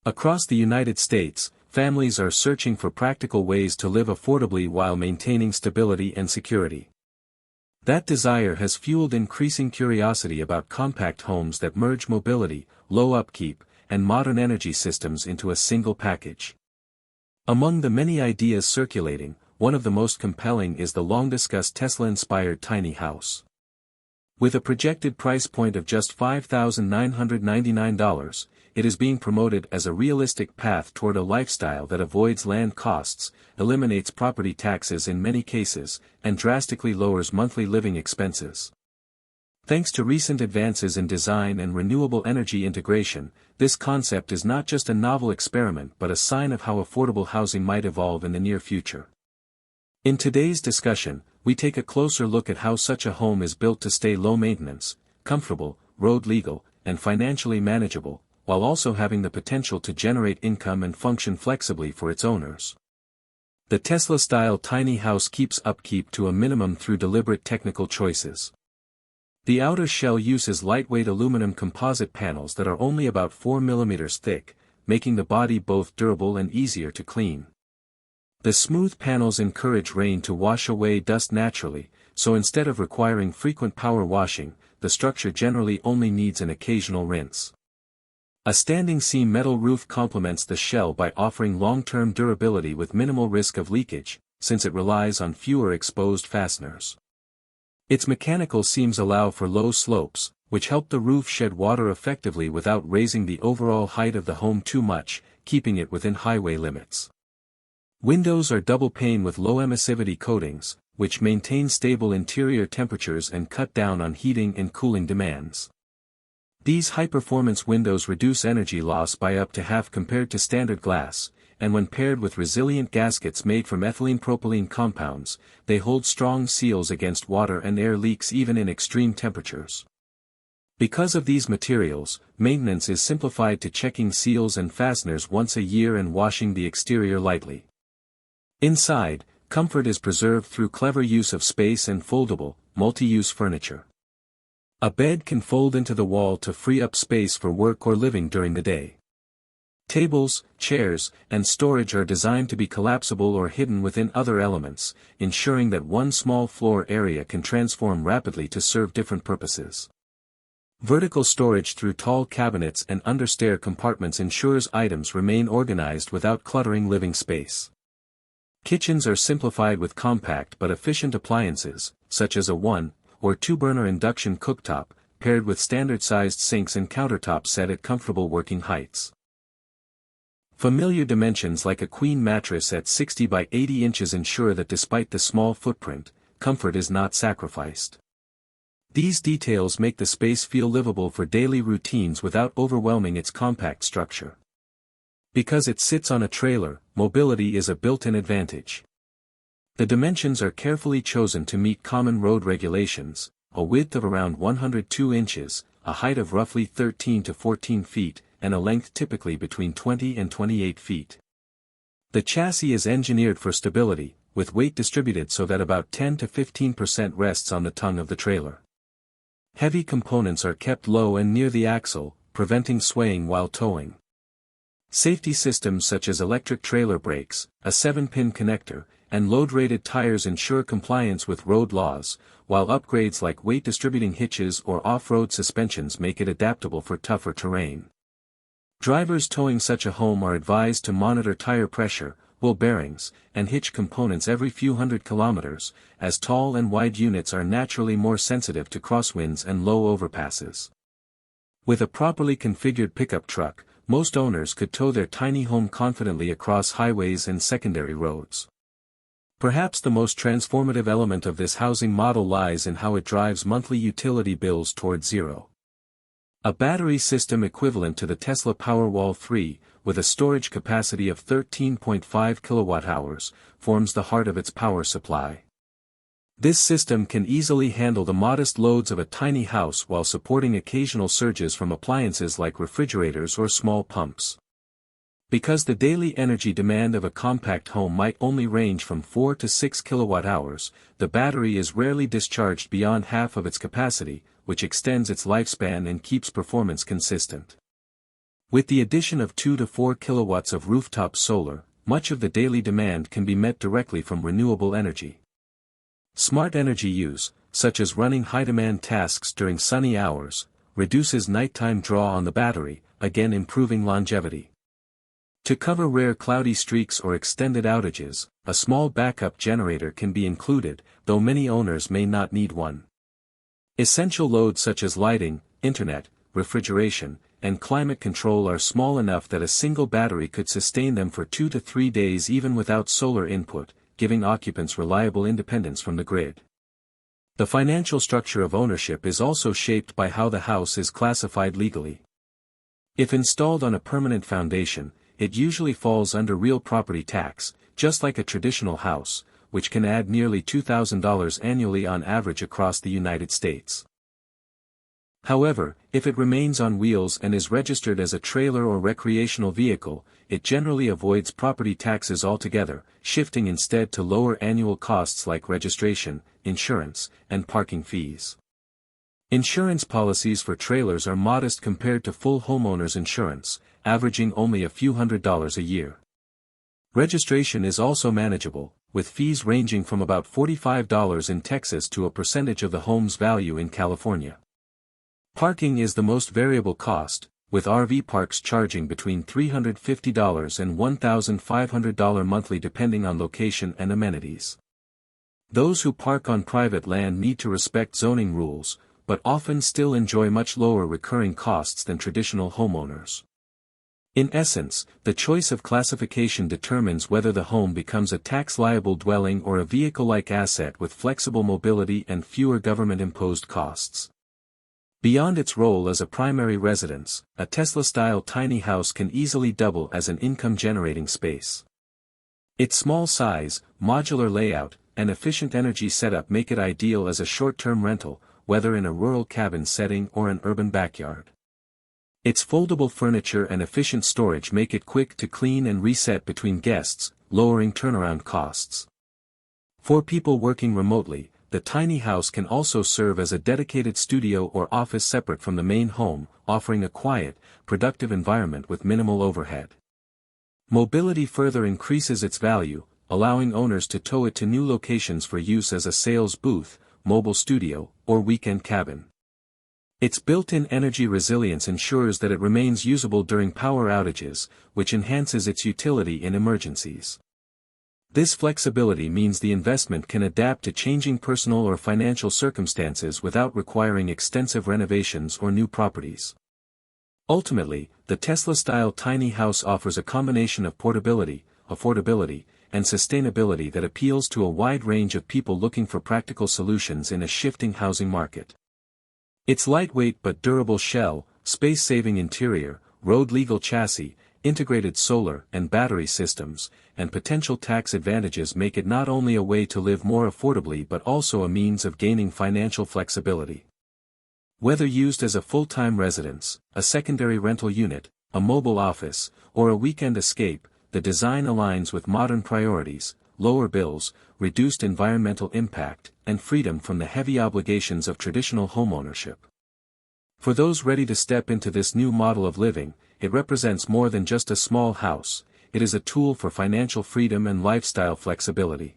Across the United States, families are searching for practical ways to live affordably while maintaining stability and security. That desire has fueled increasing curiosity about compact homes that merge mobility, low upkeep, and modern energy systems into a single package. Among the many ideas circulating, one of the most compelling is the long-discussed Tesla-inspired tiny house. With a projected price point of just $5,999, it is being promoted as a realistic path toward a lifestyle that avoids land costs, eliminates property taxes in many cases, and drastically lowers monthly living expenses. Thanks to recent advances in design and renewable energy integration, this concept is not just a novel experiment but a sign of how affordable housing might evolve in the near future. In today's discussion, we take a closer look at how such a home is built to stay low maintenance, comfortable, road legal, and financially manageable, while also having the potential to generate income and function flexibly for its owners. The Tesla-style tiny house keeps upkeep to a minimum through deliberate technical choices. The outer shell uses lightweight aluminum composite panels that are only about 4 mm thick, making the body both durable and easier to clean. The smooth panels encourage rain to wash away dust naturally, so instead of requiring frequent power washing, the structure generally only needs an occasional rinse. A standing seam metal roof complements the shell by offering long-term durability with minimal risk of leakage, since it relies on fewer exposed fasteners. Its mechanical seams allow for low slopes, which help the roof shed water effectively without raising the overall height of the home too much, keeping it within highway limits. Windows are double pane with low emissivity coatings, which maintain stable interior temperatures and cut down on heating and cooling demands. These high-performance windows reduce energy loss by up to half compared to standard glass, and when paired with resilient gaskets made from ethylene-propylene compounds, they hold strong seals against water and air leaks even in extreme temperatures. Because of these materials, maintenance is simplified to checking seals and fasteners once a year and washing the exterior lightly. Inside, comfort is preserved through clever use of space and foldable, multi-use furniture. A bed can fold into the wall to free up space for work or living during the day. Tables, chairs, and storage are designed to be collapsible or hidden within other elements, ensuring that one small floor area can transform rapidly to serve different purposes. Vertical storage through tall cabinets and understair compartments ensures items remain organized without cluttering living space. Kitchens are simplified with compact but efficient appliances, such as a 1- or 2-burner induction cooktop, paired with standard-sized sinks and countertops set at comfortable working heights. Familiar dimensions like a queen mattress at 60 by 80 inches ensure that despite the small footprint, comfort is not sacrificed. These details make the space feel livable for daily routines without overwhelming its compact structure. Because it sits on a trailer, mobility is a built-in advantage. The dimensions are carefully chosen to meet common road regulations: a width of around 102 inches, a height of roughly 13 to 14 feet, and a length typically between 20 and 28 feet. The chassis is engineered for stability, with weight distributed so that about 10 to 15% rests on the tongue of the trailer. Heavy components are kept low and near the axle, preventing swaying while towing. Safety systems such as electric trailer brakes, a 7-pin connector, and load-rated tires ensure compliance with road laws, while upgrades like weight-distributing hitches or off-road suspensions make it adaptable for tougher terrain. Drivers towing such a home are advised to monitor tire pressure, wheel bearings, and hitch components every few hundred kilometers, as tall and wide units are naturally more sensitive to crosswinds and low overpasses. With a properly configured pickup truck, most owners could tow their tiny home confidently across highways and secondary roads. Perhaps the most transformative element of this housing model lies in how it drives monthly utility bills toward zero. A battery system equivalent to the Tesla Powerwall 3, with a storage capacity of 13.5 kWh, forms the heart of its power supply. This system can easily handle the modest loads of a tiny house while supporting occasional surges from appliances like refrigerators or small pumps. Because the daily energy demand of a compact home might only range from 4 to 6 kWh, the battery is rarely discharged beyond half of its capacity, which extends its lifespan and keeps performance consistent. With the addition of 2 to 4 kilowatts of rooftop solar, much of the daily demand can be met directly from renewable energy. Smart energy use, such as running high-demand tasks during sunny hours, reduces nighttime draw on the battery, again improving longevity. To cover rare cloudy streaks or extended outages, a small backup generator can be included, though many owners may not need one. Essential loads such as lighting, internet, refrigeration, and climate control are small enough that a single battery could sustain them for 2 to 3 days even without solar input, giving occupants reliable independence from the grid. The financial structure of ownership is also shaped by how the house is classified legally. If installed on a permanent foundation, it usually falls under real property tax, just like a traditional house, which can add nearly $2,000 annually on average across the United States. However, if it remains on wheels and is registered as a trailer or recreational vehicle, it generally avoids property taxes altogether, shifting instead to lower annual costs like registration, insurance, and parking fees. Insurance policies for trailers are modest compared to full homeowners insurance, averaging only a few $100s a year. Registration is also manageable, with fees ranging from about $45 in Texas to a percentage of the home's value in California. Parking is the most variable cost, with RV parks charging between $350 and $1,500 monthly depending on location and amenities. Those who park on private land need to respect zoning rules, but often still enjoy much lower recurring costs than traditional homeowners. In essence, the choice of classification determines whether the home becomes a tax-liable dwelling or a vehicle-like asset with flexible mobility and fewer government-imposed costs. Beyond its role as a primary residence, a Tesla-style tiny house can easily double as an income-generating space. Its small size, modular layout, and efficient energy setup make it ideal as a short-term rental, whether in a rural cabin setting or an urban backyard. Its foldable furniture and efficient storage make it quick to clean and reset between guests, lowering turnaround costs. For people working remotely, the tiny house can also serve as a dedicated studio or office separate from the main home, offering a quiet, productive environment with minimal overhead. Mobility further increases its value, allowing owners to tow it to new locations for use as a sales booth, mobile studio, or weekend cabin. Its built-in energy resilience ensures that it remains usable during power outages, which enhances its utility in emergencies. This flexibility means the investment can adapt to changing personal or financial circumstances without requiring extensive renovations or new properties. Ultimately, the Tesla-style tiny house offers a combination of portability, affordability, and sustainability that appeals to a wide range of people looking for practical solutions in a shifting housing market. Its lightweight but durable shell, space-saving interior, road-legal chassis, integrated solar and battery systems, and potential tax advantages make it not only a way to live more affordably but also a means of gaining financial flexibility. Whether used as a full-time residence, a secondary rental unit, a mobile office, or a weekend escape, the design aligns with modern priorities: lower bills, reduced environmental impact, and freedom from the heavy obligations of traditional homeownership. For those ready to step into this new model of living, it represents more than just a small house, it is a tool for financial freedom and lifestyle flexibility.